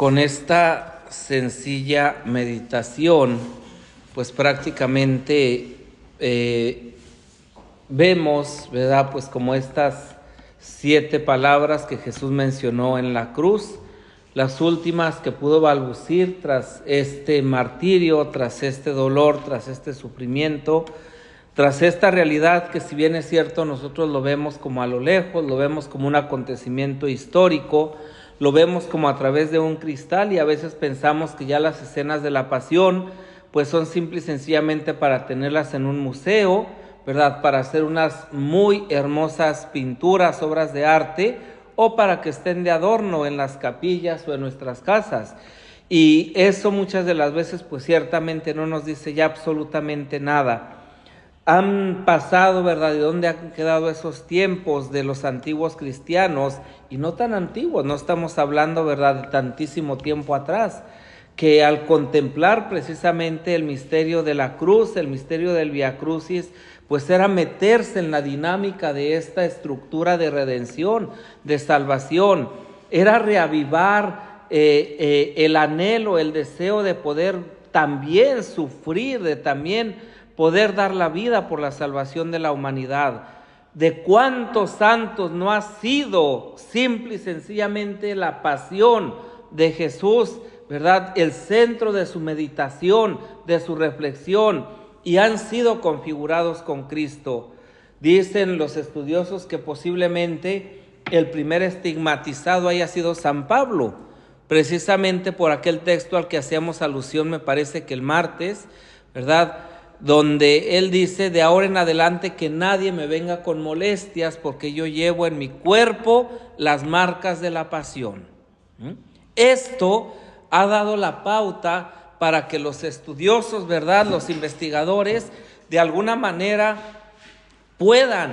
Con esta sencilla meditación, pues prácticamente vemos, ¿verdad? Pues como estas 7 palabras que Jesús mencionó en la cruz, las últimas que pudo balbucir tras este martirio, tras este dolor, tras este sufrimiento, tras esta realidad que, si bien es cierto, nosotros lo vemos como a lo lejos, lo vemos como un acontecimiento histórico, lo vemos como a través de un cristal, y a veces pensamos que ya las escenas de la pasión pues son simple y sencillamente para tenerlas en un museo, ¿verdad? Para hacer unas muy hermosas pinturas, obras de arte, o para que estén de adorno en las capillas o en nuestras casas. Y eso muchas de las veces pues ciertamente no nos dice ya absolutamente nada. Han pasado, ¿verdad? ¿De dónde han quedado esos tiempos de los antiguos cristianos? Y no tan antiguos, no estamos hablando, ¿verdad?, de tantísimo tiempo atrás, que al contemplar precisamente el misterio de la cruz, el misterio del Vía Crucis, pues era meterse en la dinámica de esta estructura de redención, de salvación, era reavivar el anhelo, el deseo de poder también sufrir, de también poder dar la vida por la salvación de la humanidad. ¿De cuántos santos no ha sido simple y sencillamente la pasión de Jesús, ¿verdad?, el centro de su meditación, de su reflexión, y han sido configurados con Cristo? Dicen los estudiosos que posiblemente el primer estigmatizado haya sido San Pablo, precisamente por aquel texto al que hacíamos alusión, me parece que el martes, ¿verdad?, donde él dice: de ahora en adelante que nadie me venga con molestias, porque yo llevo en mi cuerpo las marcas de la pasión. Esto ha dado la pauta para que los estudiosos, ¿verdad?, los investigadores, de alguna manera puedan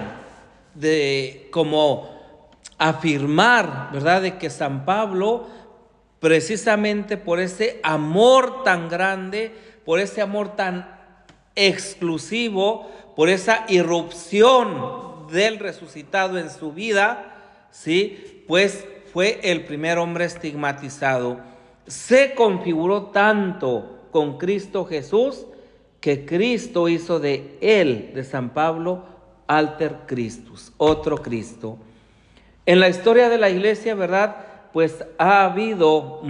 como afirmar, ¿verdad?, de que San Pablo, precisamente por ese amor tan grande, por ese amor tan exclusivo, por esa irrupción del resucitado en su vida, ¿sí?, pues fue el primer hombre estigmatizado. Se configuró tanto con Cristo Jesús que Cristo hizo de él, de San Pablo, alter Christus, otro Cristo. En la historia de la iglesia, ¿verdad?, pues ha habido,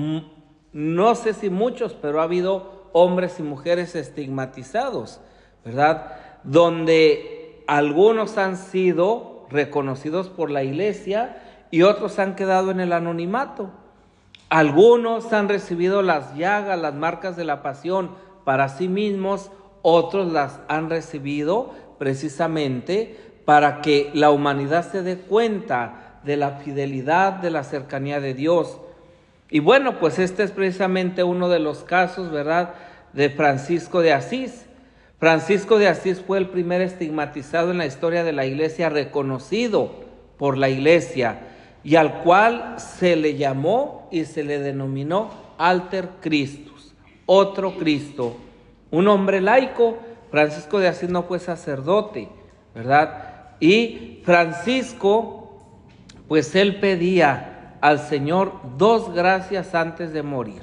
no sé si muchos, pero ha habido hombres y mujeres estigmatizados, ¿verdad?, donde algunos han sido reconocidos por la iglesia y otros han quedado en el anonimato. Algunos han recibido las llagas, las marcas de la pasión para sí mismos, otros las han recibido precisamente para que la humanidad se dé cuenta de la fidelidad, de la cercanía de Dios. Y bueno, pues este es precisamente uno de los casos, ¿verdad?, de Francisco de Asís. Francisco de Asís fue el primer estigmatizado en la historia de la iglesia, reconocido por la iglesia, y al cual se le llamó y se le denominó alter Christus, otro Cristo. Un hombre laico. Francisco de Asís no fue sacerdote, ¿verdad? Y Francisco, pues él pedía al Señor 2 gracias antes de morir.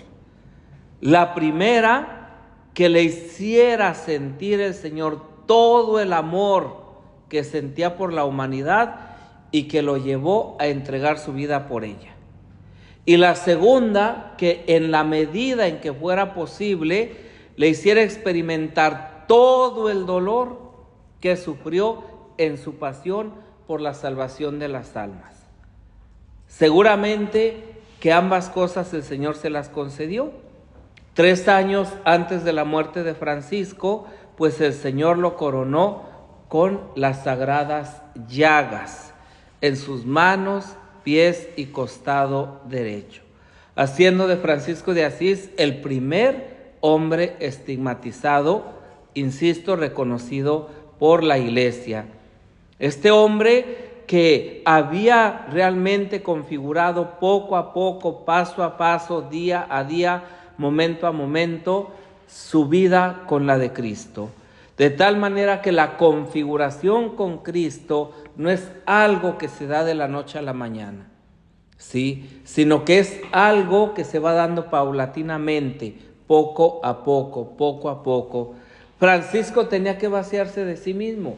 La primera, que le hiciera sentir el Señor todo el amor que sentía por la humanidad y que lo llevó a entregar su vida por ella. Y la segunda, que en la medida en que fuera posible, le hiciera experimentar todo el dolor que sufrió en su pasión por la salvación de las almas. Seguramente que ambas cosas el Señor se las concedió. 3 años antes de la muerte de Francisco, pues el Señor lo coronó con las sagradas llagas en sus manos, pies y costado derecho, haciendo de Francisco de Asís el primer hombre estigmatizado, insisto, reconocido por la iglesia. Este hombre que había realmente configurado poco a poco, paso a paso, día a día, momento a momento, su vida con la de Cristo. De tal manera que la configuración con Cristo no es algo que se da de la noche a la mañana. ¿sí? Sino que es algo que se va dando paulatinamente, poco a poco, poco a poco. Francisco tenía que vaciarse de sí mismo.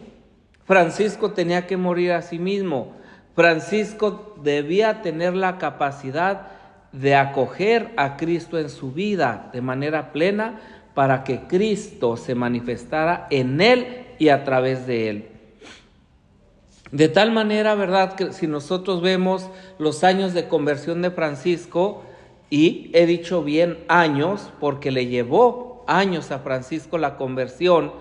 Francisco tenía que morir a sí mismo. Francisco debía tener la capacidad de acoger a Cristo en su vida de manera plena para que Cristo se manifestara en él y a través de él. De tal manera, ¿verdad?, que si nosotros vemos los años de conversión de Francisco, y he dicho bien años, porque le llevó años a Francisco la conversión,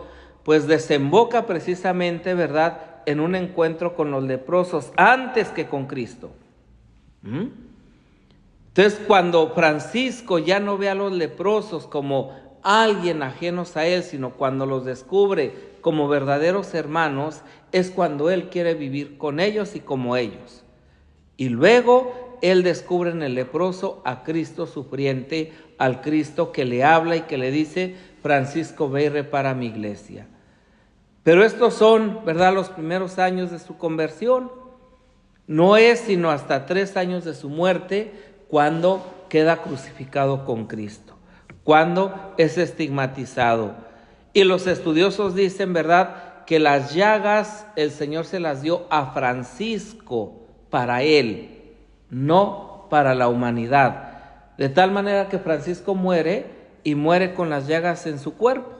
pues desemboca precisamente, ¿verdad?, en un encuentro con los leprosos antes que con Cristo. Entonces, cuando Francisco ya no ve a los leprosos como alguien ajenos a él, sino cuando los descubre como verdaderos hermanos, es cuando él quiere vivir con ellos y como ellos. Y luego él descubre en el leproso a Cristo sufriente, al Cristo que le habla y que le dice: Francisco, ve y repara mi iglesia. Pero estos son, ¿verdad?, los primeros años de su conversión. No es sino hasta 3 años de su muerte cuando queda crucificado con Cristo, cuando es estigmatizado. Y los estudiosos dicen, ¿verdad?, que las llagas el Señor se las dio a Francisco para él, no para la humanidad. De tal manera que Francisco muere y muere con las llagas en su cuerpo,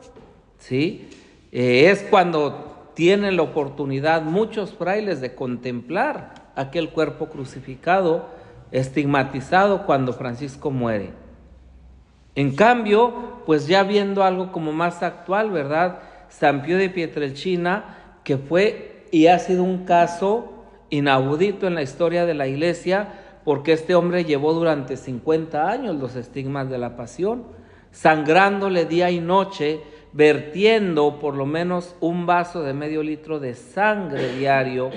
¿sí? Es cuando tienen la oportunidad muchos frailes de contemplar aquel cuerpo crucificado, estigmatizado, cuando Francisco muere. En cambio, pues ya viendo algo como más actual, ¿verdad?, San Pío de Pietrelcina, que fue y ha sido un caso inaudito en la historia de la Iglesia, porque este hombre llevó durante 50 años los estigmas de la pasión, sangrándole día y noche, vertiendo por lo menos un vaso de medio litro de sangre diario,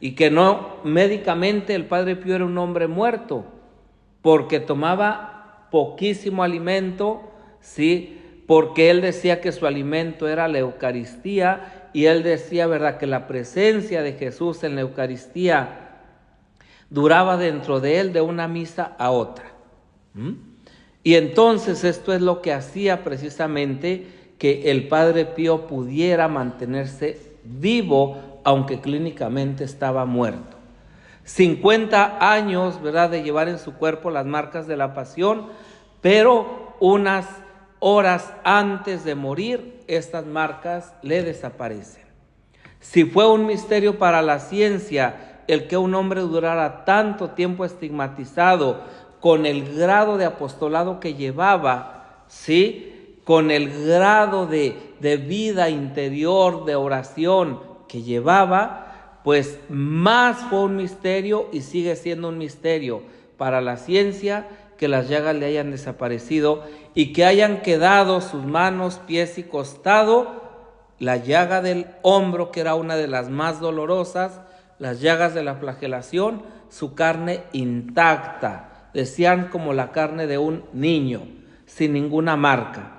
y que no, médicamente el Padre Pío era un hombre muerto, porque tomaba poquísimo alimento, ¿sí?, porque él decía que su alimento era la Eucaristía, y él decía, ¿verdad?, que la presencia de Jesús en la Eucaristía duraba dentro de él de una misa a otra. Y entonces esto es lo que hacía precisamente que el Padre Pío pudiera mantenerse vivo, aunque clínicamente estaba muerto. 50 años, ¿verdad?, de llevar en su cuerpo las marcas de la pasión, pero unas horas antes de morir, estas marcas le desaparecen. Si fue un misterio para la ciencia el que un hombre durara tanto tiempo estigmatizado, con el grado de apostolado que llevaba, ¿sí?, con el grado de vida interior, de oración que llevaba, pues más fue un misterio, y sigue siendo un misterio para la ciencia, que las llagas le hayan desaparecido y que hayan quedado sus manos, pies y costado, la llaga del hombro, que era una de las más dolorosas, las llagas de la flagelación, su carne intacta, decían como la carne de un niño, sin ninguna marca.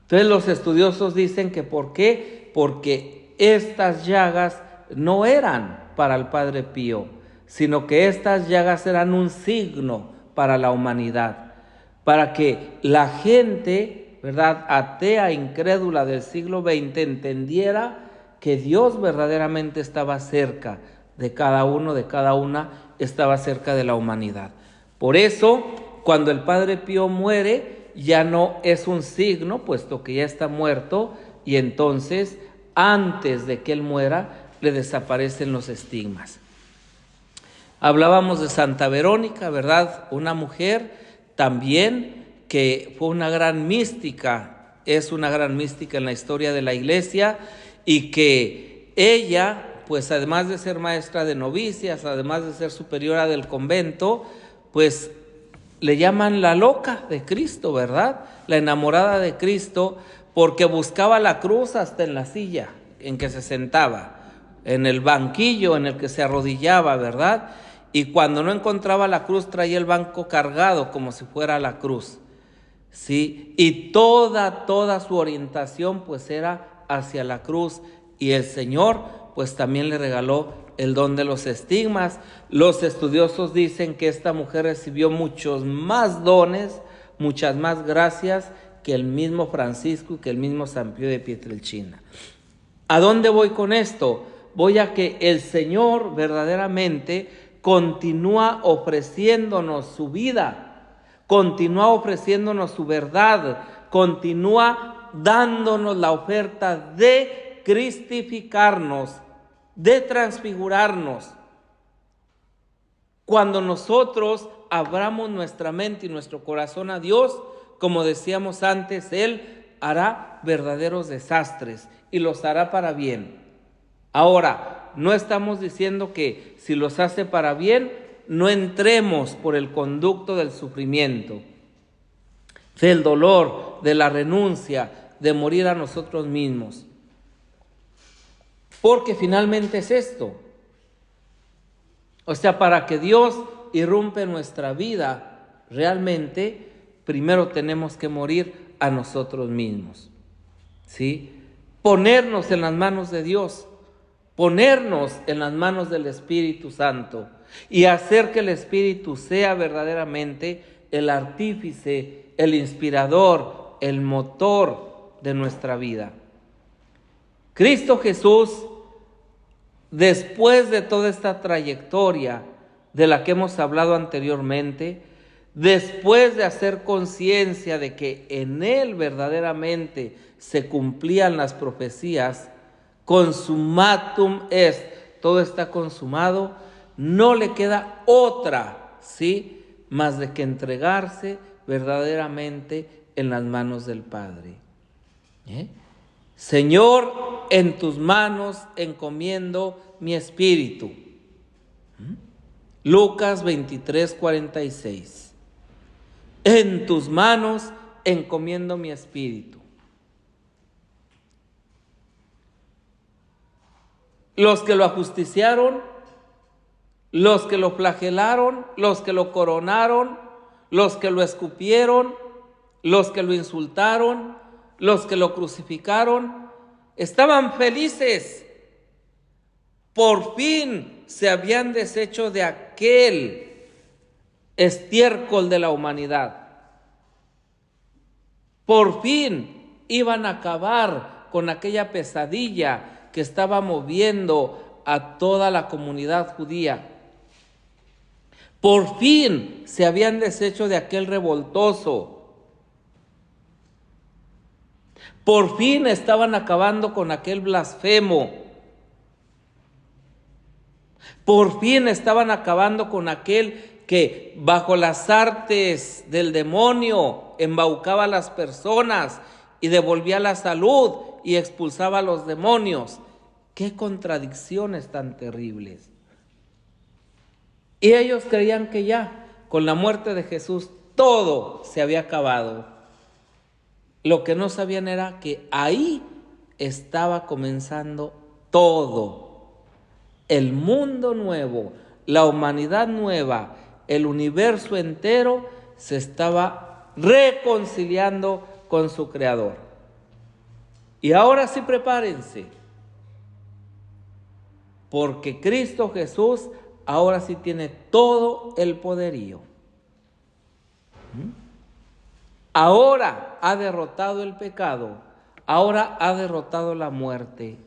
Entonces los estudiosos dicen que ¿por qué? Porque estas llagas no eran para el Padre Pío, sino que estas llagas eran un signo para la humanidad, para que la gente, ¿verdad?, atea, incrédula del siglo XX entendiera que Dios verdaderamente estaba cerca de cada uno, de cada una, estaba cerca de la humanidad. Por eso, cuando el Padre Pío muere, ya no es un signo, puesto que ya está muerto, y entonces, antes de que él muera, le desaparecen los estigmas. Hablábamos de Santa Verónica, ¿verdad?, una mujer también que fue una gran mística, es una gran mística en la historia de la Iglesia, y que ella, pues además de ser maestra de novicias, además de ser superiora del convento, pues le llaman la loca de Cristo, ¿verdad?, la enamorada de Cristo, porque buscaba la cruz hasta en la silla en que se sentaba, en el banquillo en el que se arrodillaba, ¿verdad?, y cuando no encontraba la cruz traía el banco cargado como si fuera la cruz, ¿sí? Y toda su orientación pues era hacia la cruz, y el Señor pues también le regaló el don de los estigmas. Los estudiosos dicen que esta mujer recibió muchos más dones, muchas más gracias que el mismo Francisco y que el mismo San Pío de Pietrelcina. ¿A dónde voy con esto? Voy a que el Señor verdaderamente continúa ofreciéndonos su vida, continúa ofreciéndonos su verdad, continúa dándonos la oferta de cristificarnos, de transfigurarnos. Cuando nosotros abramos nuestra mente y nuestro corazón a Dios, como decíamos antes, Él hará verdaderos desastres y los hará para bien. Ahora, no estamos diciendo que si los hace para bien, no entremos por el conducto del sufrimiento, del dolor, de la renuncia, de morir a nosotros mismos. Porque finalmente es esto. O sea, para que Dios irrumpe en nuestra vida, realmente, primero tenemos que morir a nosotros mismos, ¿sí? Ponernos en las manos de Dios, ponernos en las manos del Espíritu Santo y hacer que el Espíritu sea verdaderamente el artífice, el inspirador, el motor de nuestra vida. Cristo Jesús, después de toda esta trayectoria de la que hemos hablado anteriormente, después de hacer conciencia de que en Él verdaderamente se cumplían las profecías, consumatum est, todo está consumado, no le queda otra, ¿sí?, más de que entregarse verdaderamente en las manos del Padre. Señor, en tus manos encomiendo mi espíritu. Lucas 23:46. En tus manos encomiendo mi espíritu. Los que lo ajusticiaron, los que lo flagelaron, los que lo coronaron, los que lo escupieron, los que lo insultaron, los que lo crucificaron, estaban felices. Por fin se habían deshecho de aquel estiércol de la humanidad. Por fin iban a acabar con aquella pesadilla que estaba moviendo a toda la comunidad judía. Por fin se habían deshecho de aquel revoltoso. Por fin estaban acabando con aquel blasfemo. Por fin estaban acabando con aquel que bajo las artes del demonio embaucaba a las personas y devolvía la salud y expulsaba a los demonios. ¡Qué contradicciones tan terribles! Y ellos creían que ya, con la muerte de Jesús, todo se había acabado. Lo que no sabían era que ahí estaba comenzando todo. El mundo nuevo, la humanidad nueva, el universo entero se estaba reconciliando con su Creador. Y ahora sí prepárense, porque Cristo Jesús ahora sí tiene todo el poderío. Ahora ha derrotado el pecado, ahora ha derrotado la muerte.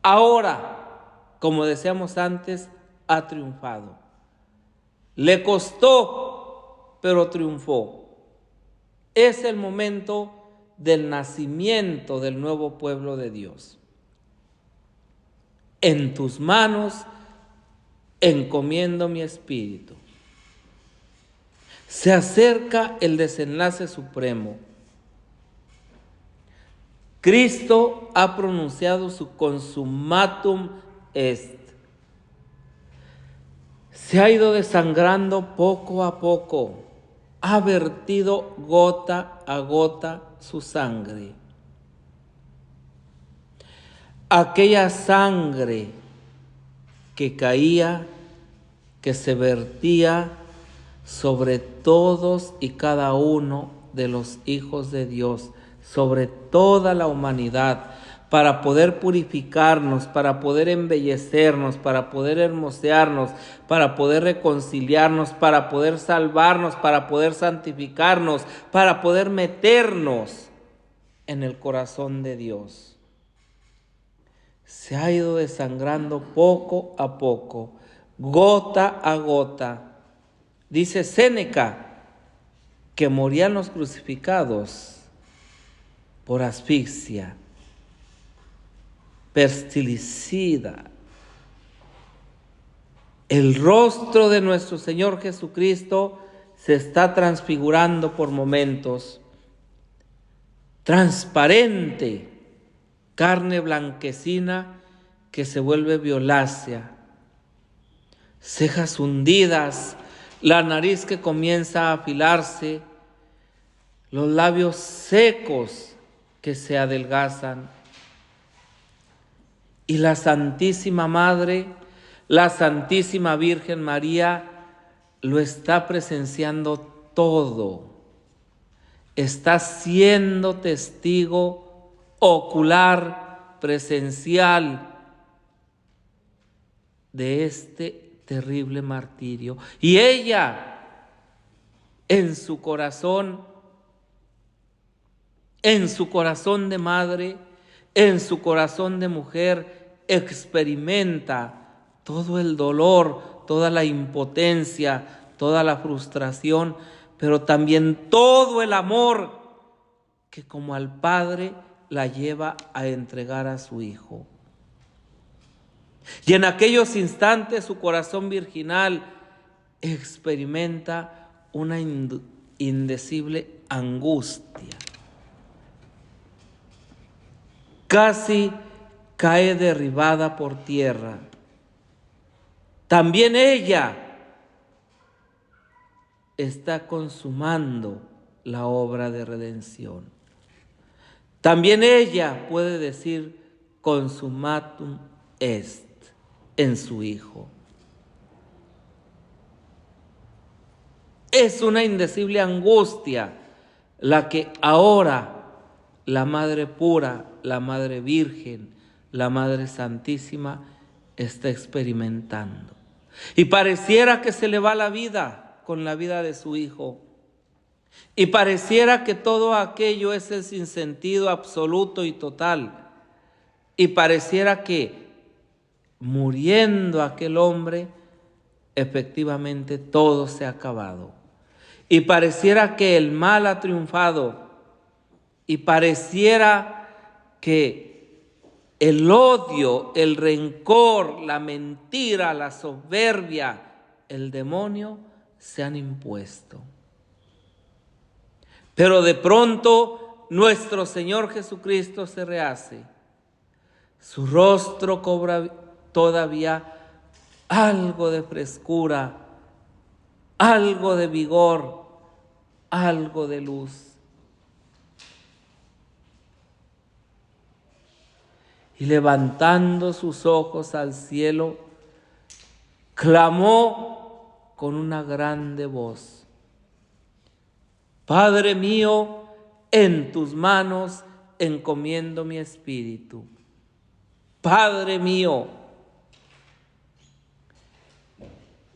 Ahora, como decíamos antes, ha triunfado. Le costó, pero triunfó. Es el momento del nacimiento del nuevo pueblo de Dios. En tus manos encomiendo mi espíritu. Se acerca el desenlace supremo. Cristo ha pronunciado su consumatum est. Se ha ido desangrando poco a poco. Ha vertido gota a gota su sangre. Aquella sangre que caía, que se vertía sobre todos y cada uno de los hijos de Dios, sobre toda la humanidad, para poder purificarnos, para poder embellecernos, para poder hermosearnos, para poder reconciliarnos, para poder salvarnos, para poder santificarnos, para poder meternos en el corazón de Dios. Se ha ido desangrando poco a poco, gota a gota. Dice Séneca que morían los crucificados por asfixia, pesticida. El rostro de nuestro Señor Jesucristo se está transfigurando por momentos, transparente, carne blanquecina que se vuelve violácea, cejas hundidas, la nariz que comienza a afilarse, los labios secos que se adelgazan. Y la Santísima Madre, la Santísima Virgen María, lo está presenciando todo. Está siendo testigo ocular, presencial de este terrible martirio. Y ella, en su corazón de madre, en su corazón de mujer, experimenta todo el dolor, toda la impotencia, toda la frustración, pero también todo el amor que como al Padre la lleva a entregar a su Hijo. Y en aquellos instantes su corazón virginal experimenta una indecible angustia. Casi cae derribada por tierra. También ella está consumando la obra de redención. También ella puede decir consumatum est en su Hijo. Es una indecible angustia la que ahora la Madre pura, la Madre Virgen, la Madre Santísima está experimentando. Y pareciera que se le va la vida con la vida de su Hijo. Y pareciera que todo aquello es el sinsentido absoluto y total. Y pareciera que muriendo aquel hombre, efectivamente todo se ha acabado. Y pareciera que el mal ha triunfado. Y pareciera que el odio, el rencor, la mentira, la soberbia, el demonio se han impuesto. Pero de pronto nuestro Señor Jesucristo se rehace. Su rostro cobra todavía algo de frescura, algo de vigor, algo de luz. Y levantando sus ojos al cielo, clamó con una grande voz: Padre mío, en tus manos encomiendo mi espíritu. Padre mío.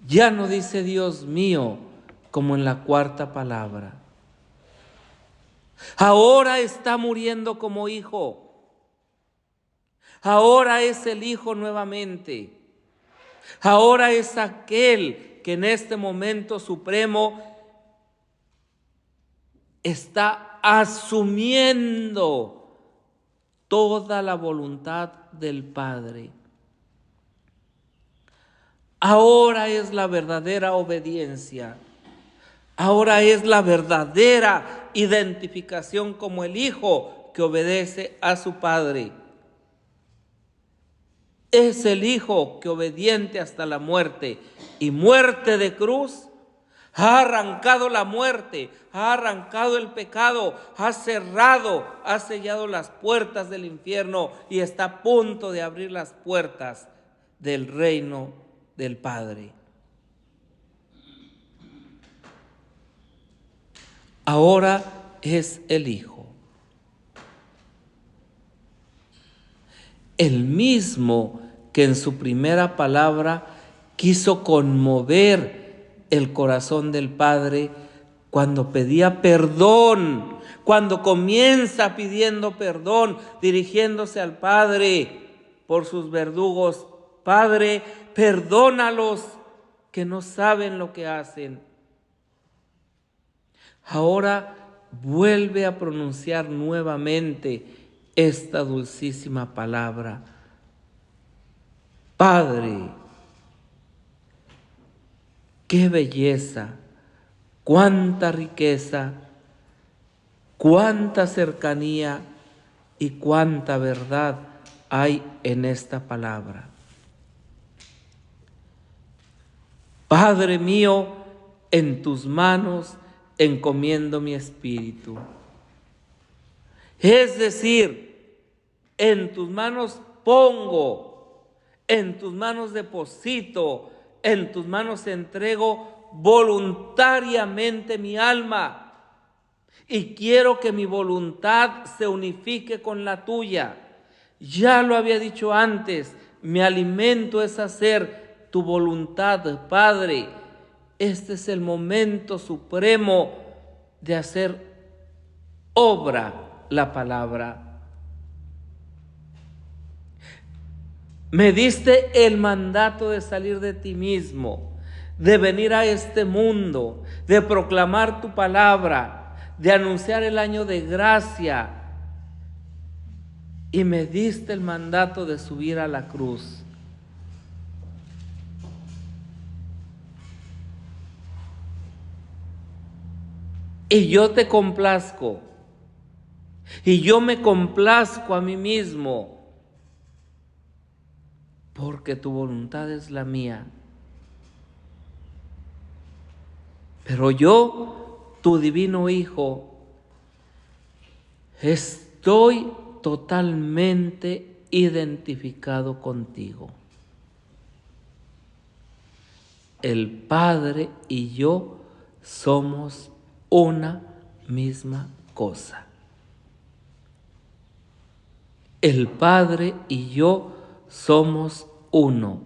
Ya no dice Dios mío como en la cuarta palabra. Ahora está muriendo como hijo. Ahora es el Hijo nuevamente. Ahora es aquel que en este momento supremo está asumiendo toda la voluntad del Padre. Ahora es la verdadera obediencia. Ahora es la verdadera identificación como el Hijo que obedece a su Padre. Es el Hijo que obediente hasta la muerte y muerte de cruz ha arrancado la muerte, ha arrancado el pecado, ha cerrado, ha sellado las puertas del infierno y está a punto de abrir las puertas del reino del Padre. Ahora es el Hijo. el mismo que en su primera palabra quiso conmover el corazón del Padre cuando pedía perdón, cuando comienza pidiendo perdón, dirigiéndose al Padre por sus verdugos. Padre, perdónalos, que no saben lo que hacen. Ahora vuelve a pronunciar nuevamente esta dulcísima palabra. Padre, qué belleza, cuánta riqueza, cuánta cercanía y cuánta verdad hay en esta palabra. Padre mío, en tus manos encomiendo mi espíritu. Es decir, en tus manos pongo, en tus manos deposito, en tus manos entrego voluntariamente mi alma. Y quiero que mi voluntad se unifique con la tuya. Ya lo había dicho antes, mi alimento es hacer tu voluntad, Padre. Este es el momento supremo de hacer obra la palabra. Me diste el mandato de salir de ti mismo, de venir a este mundo, de proclamar tu palabra, de anunciar el año de gracia. Y me diste el mandato de subir a la cruz. Y yo te complazco. Y yo me complazco a mí mismo. Porque tu voluntad es la mía. Pero yo, tu divino Hijo, estoy totalmente identificado contigo. El Padre y yo somos una misma cosa. El Padre y yo somos uno.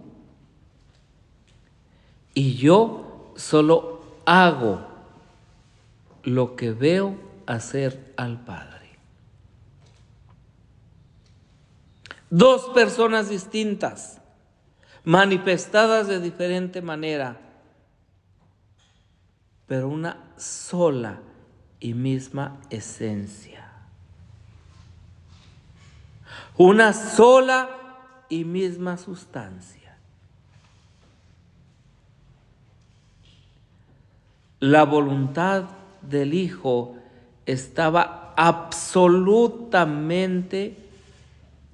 Y yo solo hago lo que veo hacer al Padre. Dos personas distintas, manifestadas de diferente manera, pero una sola y misma esencia. Una sola y misma sustancia. La voluntad del Hijo estaba absolutamente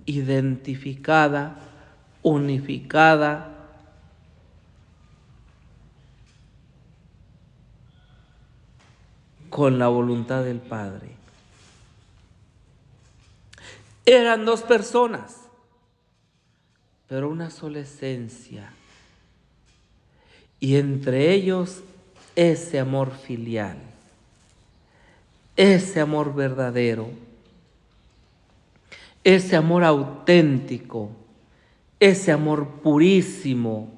identificada, unificada con la voluntad del Padre. Eran dos personas, pero una sola esencia. Y entre ellos ese amor filial, ese amor verdadero, ese amor auténtico, ese amor purísimo,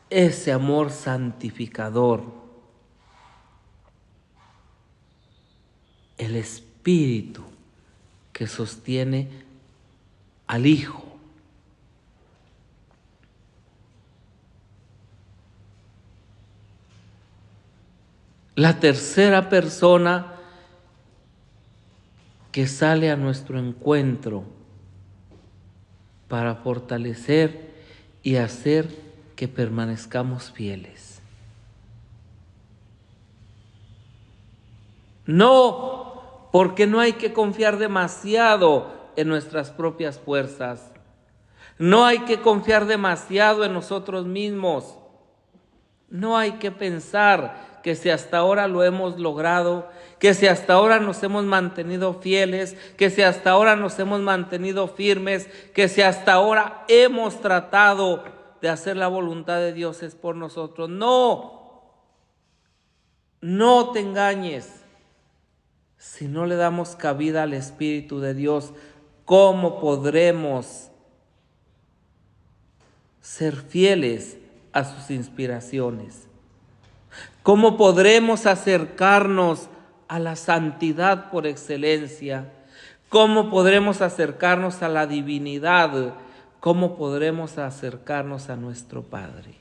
ese amor santificador. El Espíritu que sostiene al Hijo. La tercera persona que sale a nuestro encuentro para fortalecer y hacer que permanezcamos fieles. No, porque no hay que confiar demasiado en nuestras propias fuerzas. No hay que confiar demasiado en nosotros mismos. No hay que pensar que si hasta ahora lo hemos logrado, que si hasta ahora nos hemos mantenido fieles, que si hasta ahora nos hemos mantenido firmes, que si hasta ahora hemos tratado de hacer la voluntad de Dios es por nosotros. No, no te engañes. Si no le damos cabida al Espíritu de Dios, ¿cómo podremos ser fieles a sus inspiraciones? ¿Cómo podremos acercarnos a la santidad por excelencia? ¿Cómo podremos acercarnos a la divinidad? ¿Cómo podremos acercarnos a nuestro Padre?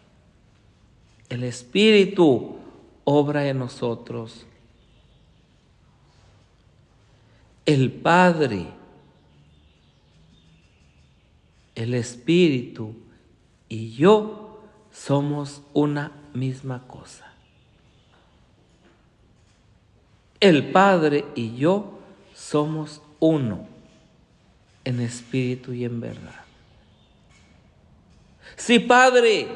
El Espíritu obra en nosotros. El Padre, el Espíritu y yo somos una misma cosa. El Padre y yo somos uno en espíritu y en verdad. Sí, Padre,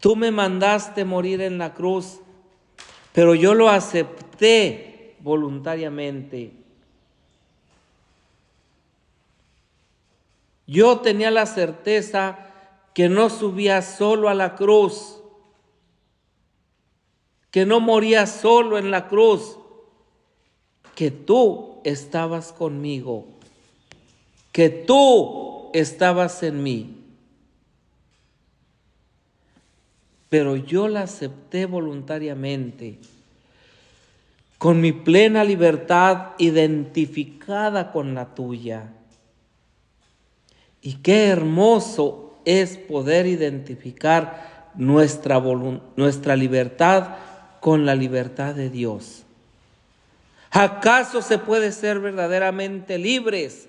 tú me mandaste morir en la cruz, pero yo lo acepté voluntariamente. Yo tenía la certeza que no subía solo a la cruz, que no moría solo en la cruz, que tú estabas conmigo, que tú estabas en mí. Pero yo la acepté voluntariamente, con mi plena libertad identificada con la tuya. Y qué hermoso es poder identificar nuestra libertad con la libertad de Dios. ¿Acaso se puede ser verdaderamente libres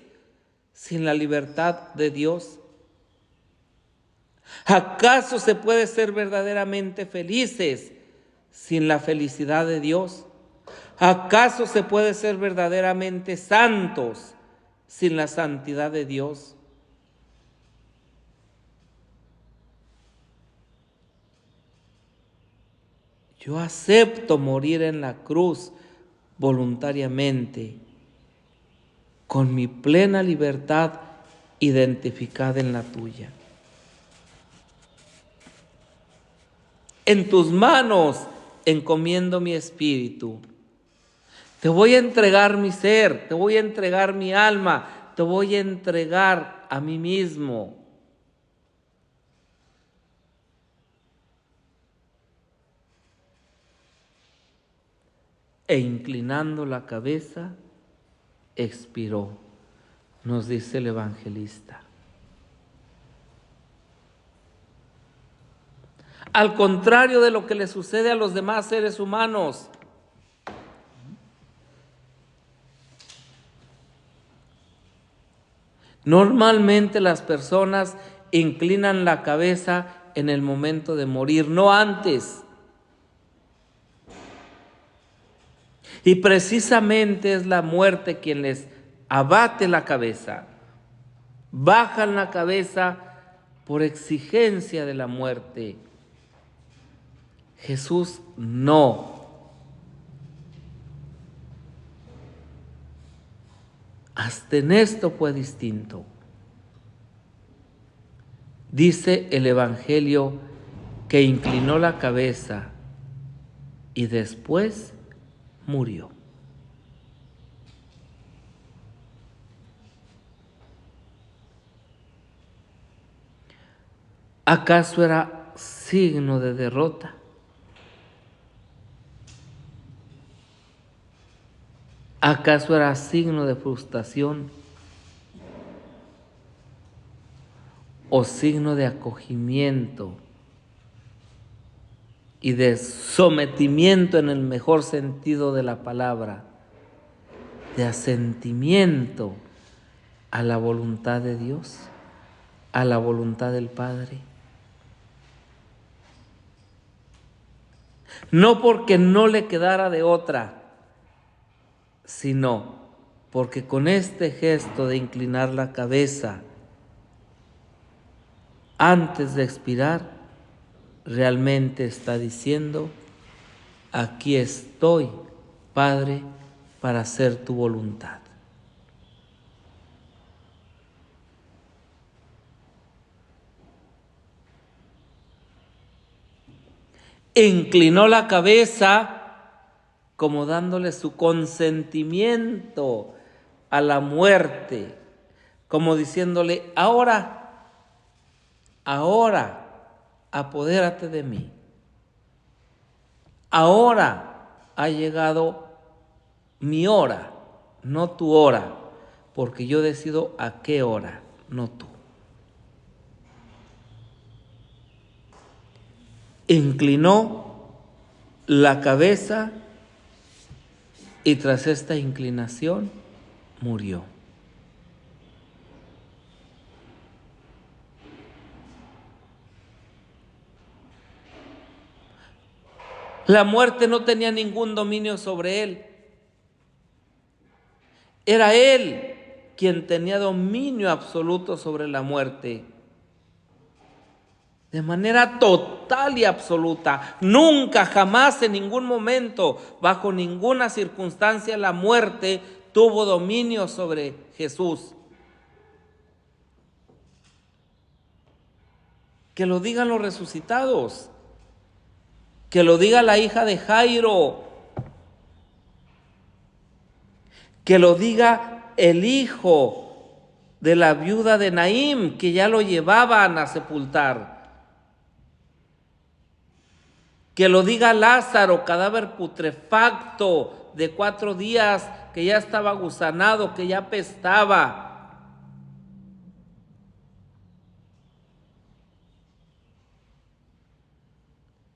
sin la libertad de Dios? ¿Acaso se puede ser verdaderamente felices sin la felicidad de Dios? ¿Acaso se puede ser verdaderamente santos sin la santidad de Dios? Yo acepto morir en la cruz voluntariamente, con mi plena libertad identificada en la tuya. En tus manos encomiendo mi espíritu. Te voy a entregar mi ser, te voy a entregar mi alma, te voy a entregar a mí mismo. E inclinando la cabeza, expiró, nos dice el evangelista. Al contrario de lo que le sucede a los demás seres humanos, normalmente las personas inclinan la cabeza en el momento de morir, no antes. Y precisamente es la muerte quien les abate la cabeza. Bajan la cabeza por exigencia de la muerte. Jesús no. Hasta en esto fue distinto. Dice el Evangelio que inclinó la cabeza y después murió. ¿Acaso era signo de derrota? ¿Acaso era signo de frustración o signo de acogimiento y de sometimiento en el mejor sentido de la palabra, de asentimiento a la voluntad de Dios, a la voluntad del Padre? No porque no le quedara de otra, sino porque con este gesto de inclinar la cabeza antes de expirar, realmente está diciendo: aquí estoy, Padre, para hacer tu voluntad. Inclinó la cabeza como dándole su consentimiento a la muerte, como diciéndole, ahora, apodérate de mí. Ahora ha llegado mi hora, no tu hora, porque yo decido a qué hora, no tú. Inclinó la cabeza y tras esta inclinación murió. La muerte no tenía ningún dominio sobre él. Era él quien tenía dominio absoluto sobre la muerte. De manera total y absoluta. Nunca, jamás, en ningún momento, bajo ninguna circunstancia, la muerte tuvo dominio sobre Jesús. Que lo digan los resucitados. Que lo diga la hija de Jairo. Que lo diga el hijo de la viuda de Naín, que ya lo llevaban a sepultar. Que lo diga Lázaro, cadáver putrefacto de 4 días, que ya estaba gusanado, que ya apestaba.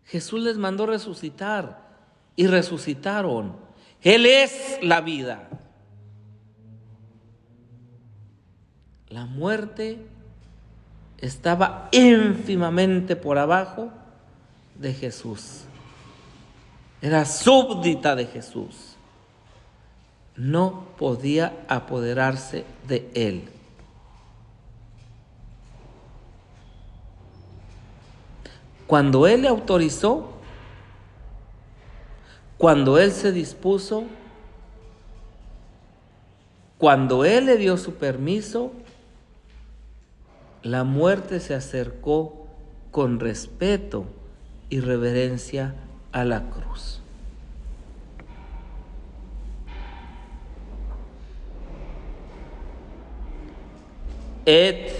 Jesús les mandó resucitar y resucitaron. Él es la vida. La muerte estaba ínfimamente por abajo de Jesús. Era súbdita de Jesús. No podía apoderarse de él. Cuando él le autorizó, cuando él se dispuso, cuando él le dio su permiso, la muerte se acercó con respeto y reverencia a la cruz. Et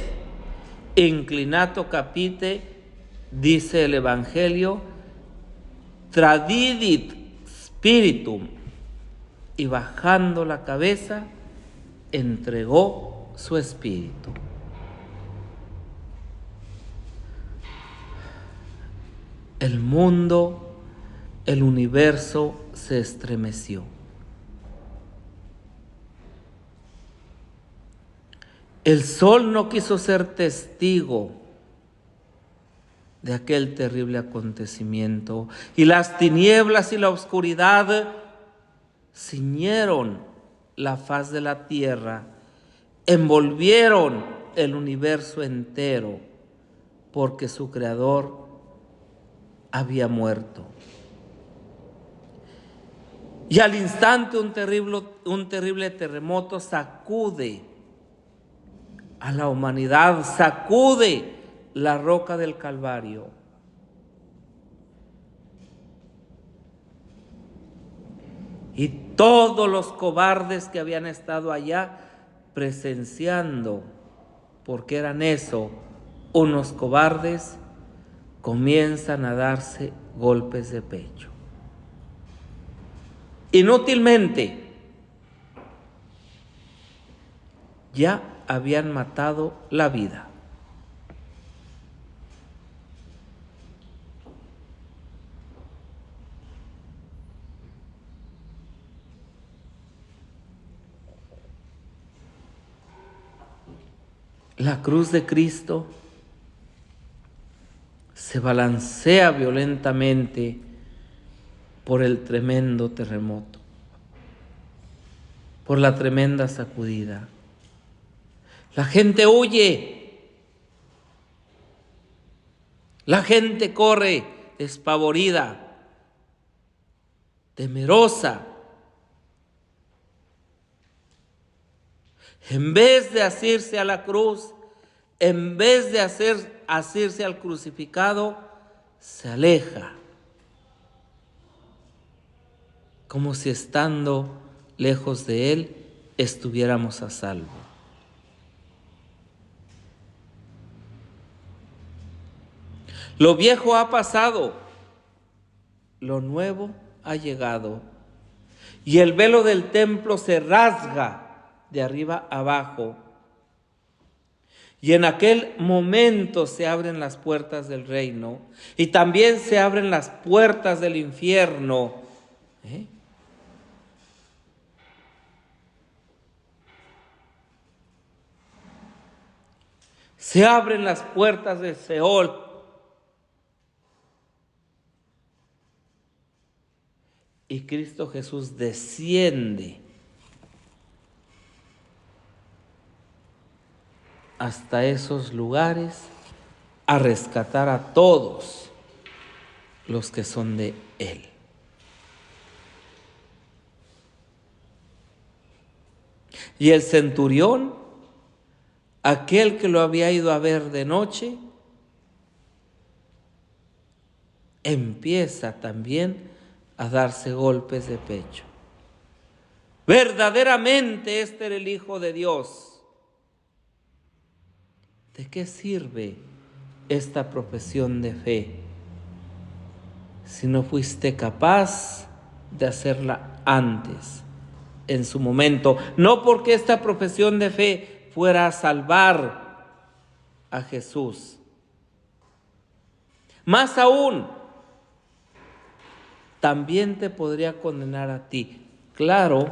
inclinato capite, dice el Evangelio, tradidit spiritum, y bajando la cabeza, entregó su espíritu. El mundo, el universo se estremeció. El sol no quiso ser testigo de aquel terrible acontecimiento, y las tinieblas y la oscuridad ciñeron la faz de la tierra, envolvieron el universo entero, porque su creador había muerto. Y al instante un terrible terremoto sacude a la humanidad, sacude la roca del Calvario. Y todos los cobardes que habían estado allá presenciando, porque eran eso, unos cobardes, comienzan a darse golpes de pecho. Inútilmente, ya habían matado la vida. La cruz de Cristo se balancea violentamente por el tremendo terremoto, por la tremenda sacudida. La gente huye, la gente corre despavorida, temerosa. En vez de asirse a la cruz, en vez de asirse al crucificado, se aleja, como si estando lejos de él estuviéramos a salvo. Lo viejo ha pasado, lo nuevo ha llegado, y el velo del templo se rasga de arriba abajo, y en aquel momento se abren las puertas del reino, y también se abren las puertas del infierno. Se abren las puertas de Seol. Y Cristo Jesús desciende hasta esos lugares a rescatar a todos los que son de Él. Y el centurión, aquel que lo había ido a ver de noche, empieza también a darse golpes de pecho. Verdaderamente este era el Hijo de Dios. ¿De qué sirve esta profesión de fe si no fuiste capaz de hacerla antes, en su momento? No porque esta profesión de fe fuera a salvar a Jesús. Más aún, también te podría condenar a ti. Claro,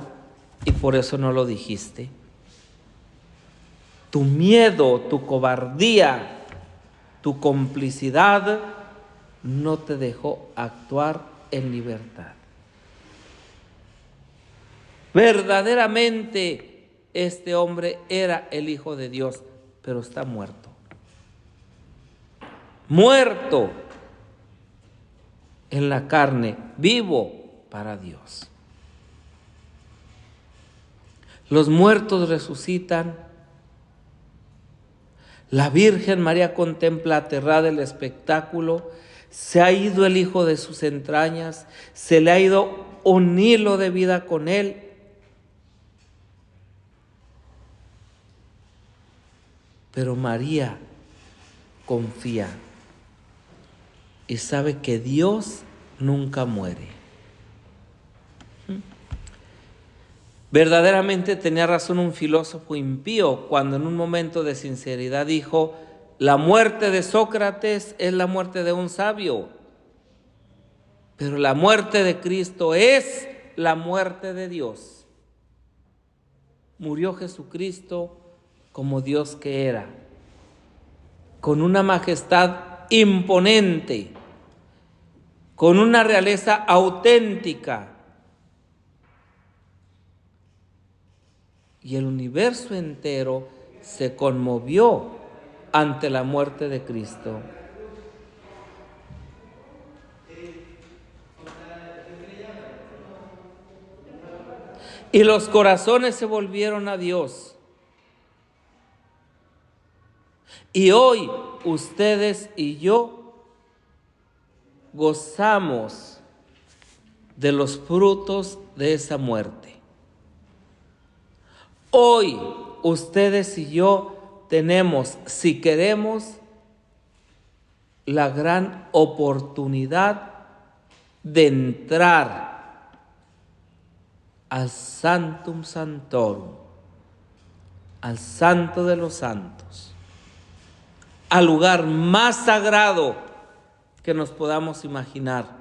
y por eso no lo dijiste. Tu miedo, tu cobardía, tu complicidad no te dejó actuar en libertad. Verdaderamente este hombre era el Hijo de Dios, pero está muerto. Muerto en la carne, vivo para Dios. Los muertos resucitan. La Virgen María contempla aterrada el espectáculo. Se ha ido el hijo de sus entrañas, se le ha ido un hilo de vida con él. Pero María confía y sabe que Dios nunca muere. Verdaderamente tenía razón un filósofo impío cuando en un momento de sinceridad dijo: la muerte de Sócrates es la muerte de un sabio, pero la muerte de Cristo es la muerte de Dios. Murió Jesucristo como Dios que era, con una majestad imponente, con una realeza auténtica. Y el universo entero se conmovió ante la muerte de Cristo. Y los corazones se volvieron a Dios. Y hoy ustedes y yo gozamos de los frutos de esa muerte. Hoy ustedes y yo tenemos, si queremos, la gran oportunidad de entrar al Sanctum Sanctorum, al Santo de los Santos, al lugar más sagrado que nos podamos imaginar,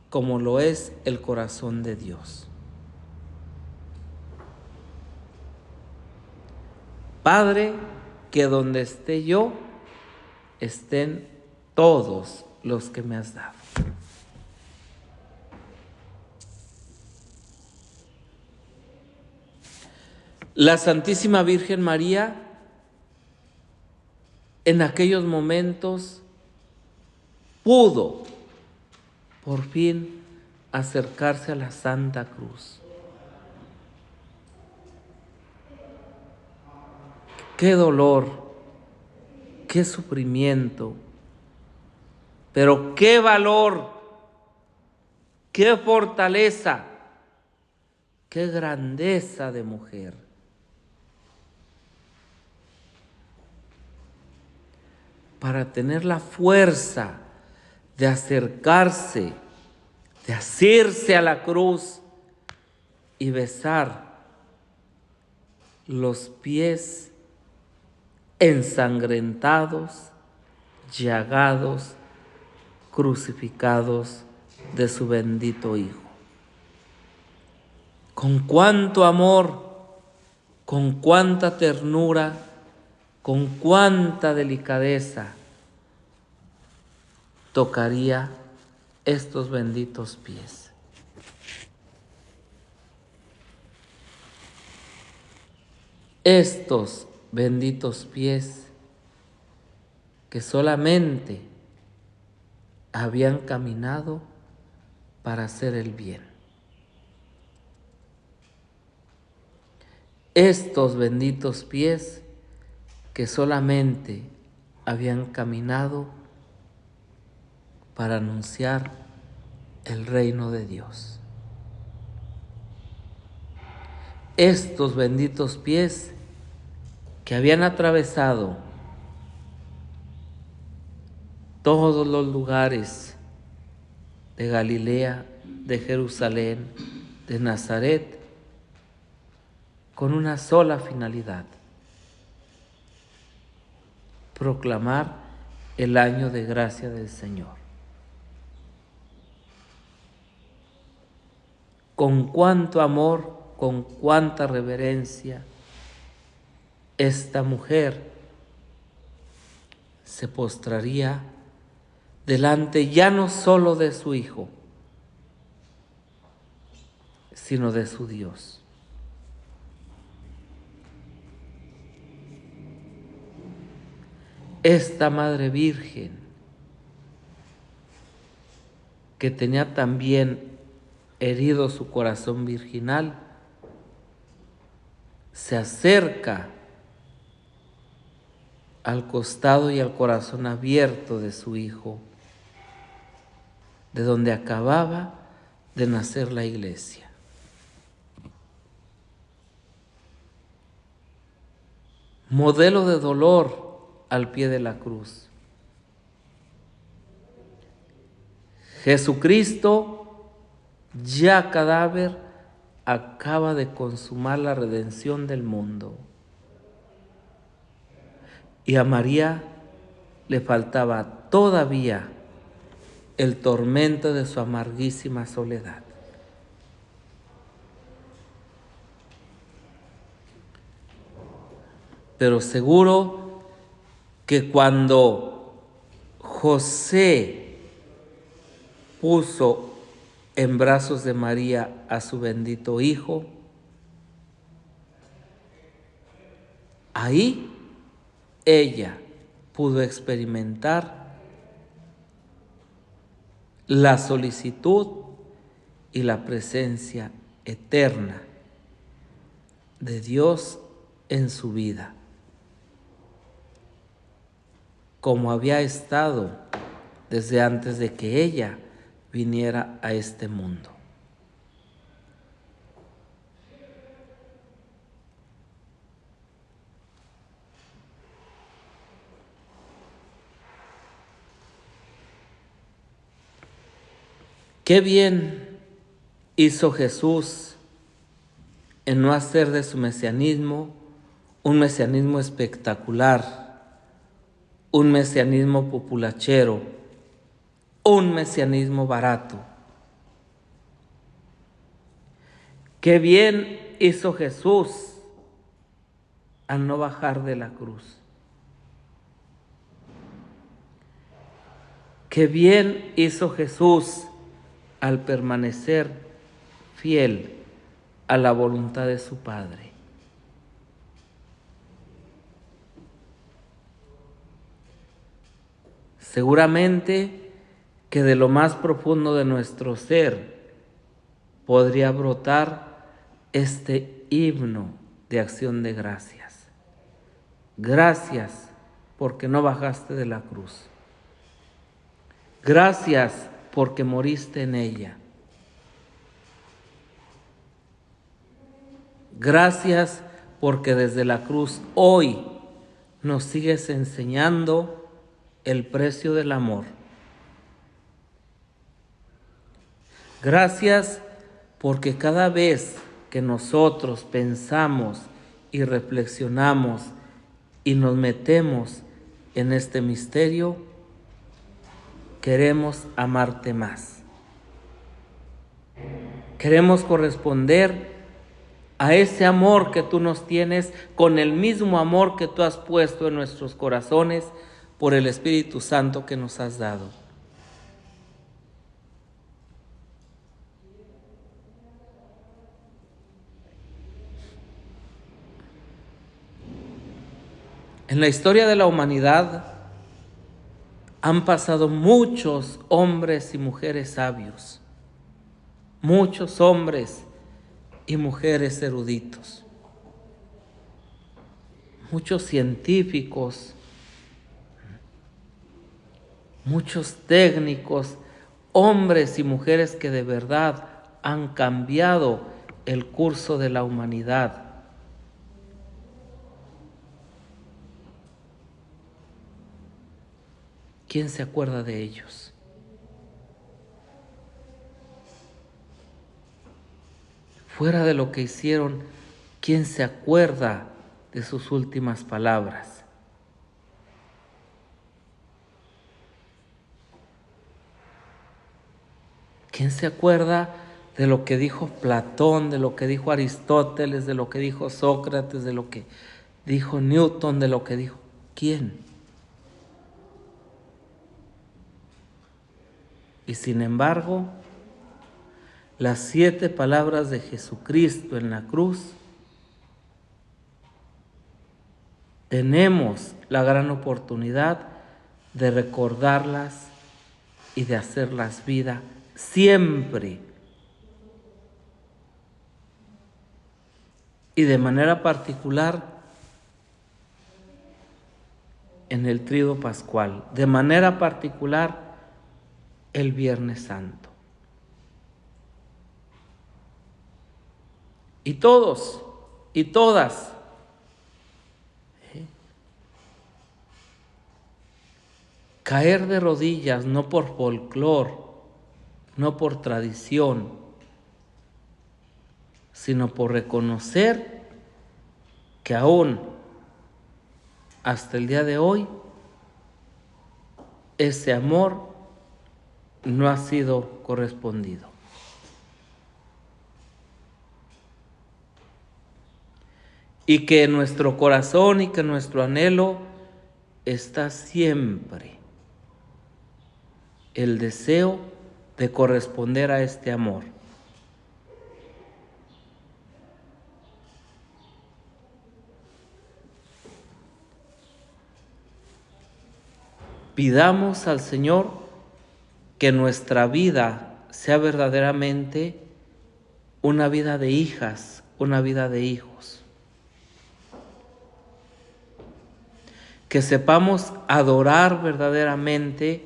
como lo es el corazón de Dios. Padre, que donde esté yo, estén todos los que me has dado. La Santísima Virgen María, en aquellos momentos, pudo por fin acercarse a la Santa Cruz. Qué dolor, qué sufrimiento, pero qué valor, qué fortaleza qué grandeza de mujer. Para tener la fuerza de acercarse, de asirse a la cruz y besar los pies ensangrentados, llagados, crucificados de su bendito Hijo. Con cuánto amor, con cuánta ternura, con cuánta delicadeza tocaría estos benditos pies. Estos benditos pies que solamente habían caminado para hacer el bien. Estos benditos pies que solamente habían caminado para anunciar el reino de Dios. Estos benditos pies que habían atravesado todos los lugares de Galilea, de Jerusalén, de Nazaret, con una sola finalidad: proclamar el año de gracia del Señor. Con cuánto amor, con cuánta reverencia, esta mujer se postraría delante ya no solo de su Hijo, sino de su Dios. Esta Madre Virgen, que tenía también herido su corazón virginal, se acerca al costado y al corazón abierto de su Hijo, de donde acababa de nacer la Iglesia. Modelo de dolor al pie de la cruz. Jesucristo, ya cadáver, acaba de consumar la redención del mundo. Y a María le faltaba todavía el tormento de su amarguísima soledad. Pero seguro que cuando José puso en brazos de María a su bendito Hijo, ahí ella pudo experimentar la solicitud y la presencia eterna de Dios en su vida, como había estado desde antes de que ella viniera a este mundo. Qué bien hizo Jesús en no hacer de su mesianismo un mesianismo espectacular, un mesianismo populachero, un mesianismo barato. Qué bien hizo Jesús al no bajar de la cruz. Qué bien hizo Jesús al permanecer fiel a la voluntad de su Padre. Seguramente que de lo más profundo de nuestro ser podría brotar este himno de acción de gracias. Gracias porque no bajaste de la cruz. Gracias porque moriste en ella. Gracias porque desde la cruz hoy nos sigues enseñando el precio del amor. Gracias porque cada vez que nosotros pensamos y reflexionamos y nos metemos en este misterio, queremos amarte más. Queremos corresponder a ese amor que tú nos tienes con el mismo amor que tú has puesto en nuestros corazones por el Espíritu Santo que nos has dado. En la historia de la humanidad han pasado muchos hombres y mujeres sabios, muchos hombres y mujeres eruditos, muchos científicos, muchos técnicos, hombres y mujeres que de verdad han cambiado el curso de la humanidad. ¿Quién se acuerda de ellos? Fuera de lo que hicieron, ¿quién se acuerda de sus últimas palabras? ¿Quién se acuerda de lo que dijo Platón, de lo que dijo Aristóteles, de lo que dijo Sócrates, de lo que dijo Newton, de lo que dijo? ¿Quién? Y sin embargo, las 7 palabras de Jesucristo en la cruz, tenemos la gran oportunidad de recordarlas y de hacerlas vida siempre. Y de manera particular en el Tríodo Pascual, de manera particular el Viernes Santo. Y todos y todas caer de rodillas, no por folclor, no por tradición, sino por reconocer que aún hasta el día de hoy ese amor no ha sido correspondido. Y que en nuestro corazón y que nuestro anhelo está siempre el deseo de corresponder a este amor. Pidamos al Señor que nuestra vida sea verdaderamente una vida de hijas, una vida de hijos. Que sepamos adorar verdaderamente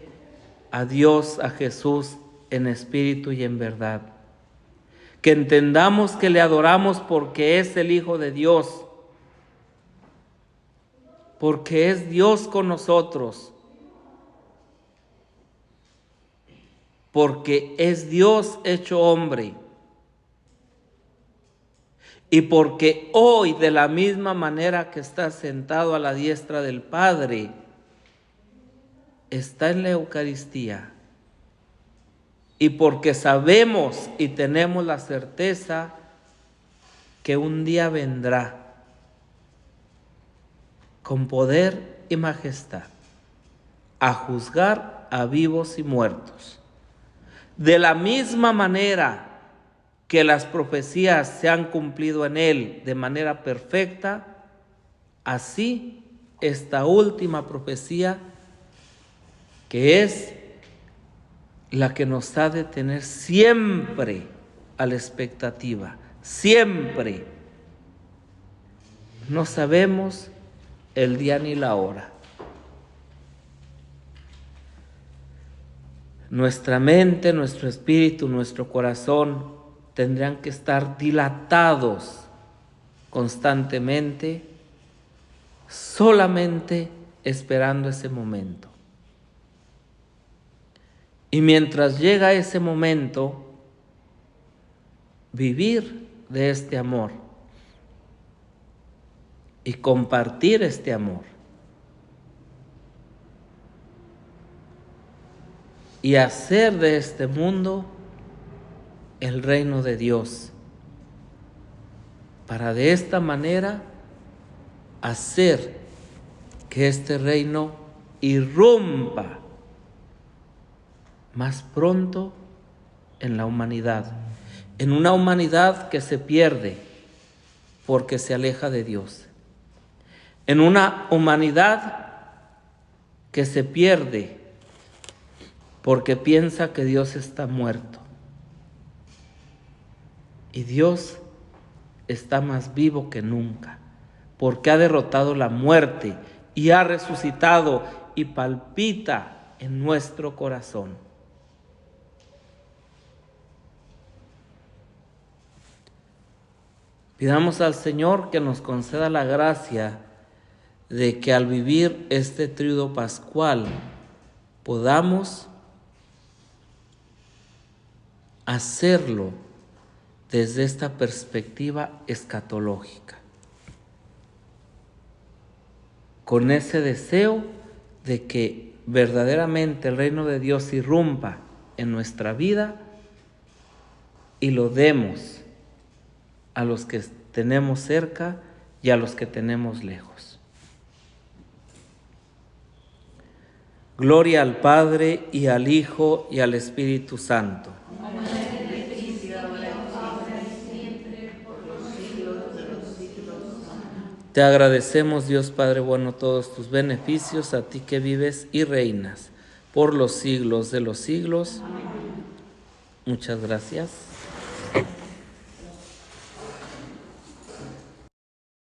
a Dios, a Jesús, en espíritu y en verdad. Que entendamos que le adoramos porque es el Hijo de Dios, porque es Dios con nosotros, porque es Dios hecho hombre, y porque hoy, de la misma manera que está sentado a la diestra del Padre, está en la Eucaristía, y porque sabemos y tenemos la certeza que un día vendrá con poder y majestad a juzgar a vivos y muertos. De la misma manera que las profecías se han cumplido en él de manera perfecta, así esta última profecía, que es la que nos ha de tener siempre a la expectativa, siempre. No sabemos el día ni la hora. Nuestra mente, nuestro espíritu, nuestro corazón tendrán que estar dilatados constantemente, solamente esperando ese momento. Y mientras llega ese momento, vivir de este amor y compartir este amor. Y hacer de este mundo el reino de Dios, para de esta manera hacer que este reino irrumpa más pronto en la humanidad, en una humanidad que se pierde porque se aleja de Dios, en una humanidad que se pierde porque piensa que Dios está muerto. Y Dios está más vivo que nunca, porque ha derrotado la muerte y ha resucitado y palpita en nuestro corazón. Pidamos al Señor que nos conceda la gracia de que al vivir este tríodo pascual podamos hacerlo desde esta perspectiva escatológica, con ese deseo de que verdaderamente el reino de Dios irrumpa en nuestra vida y lo demos a los que tenemos cerca y a los que tenemos lejos. Gloria al Padre y al Hijo y al Espíritu Santo. Te agradecemos, Dios Padre bueno, todos tus beneficios, a ti que vives y reinas por los siglos de los siglos. Muchas gracias.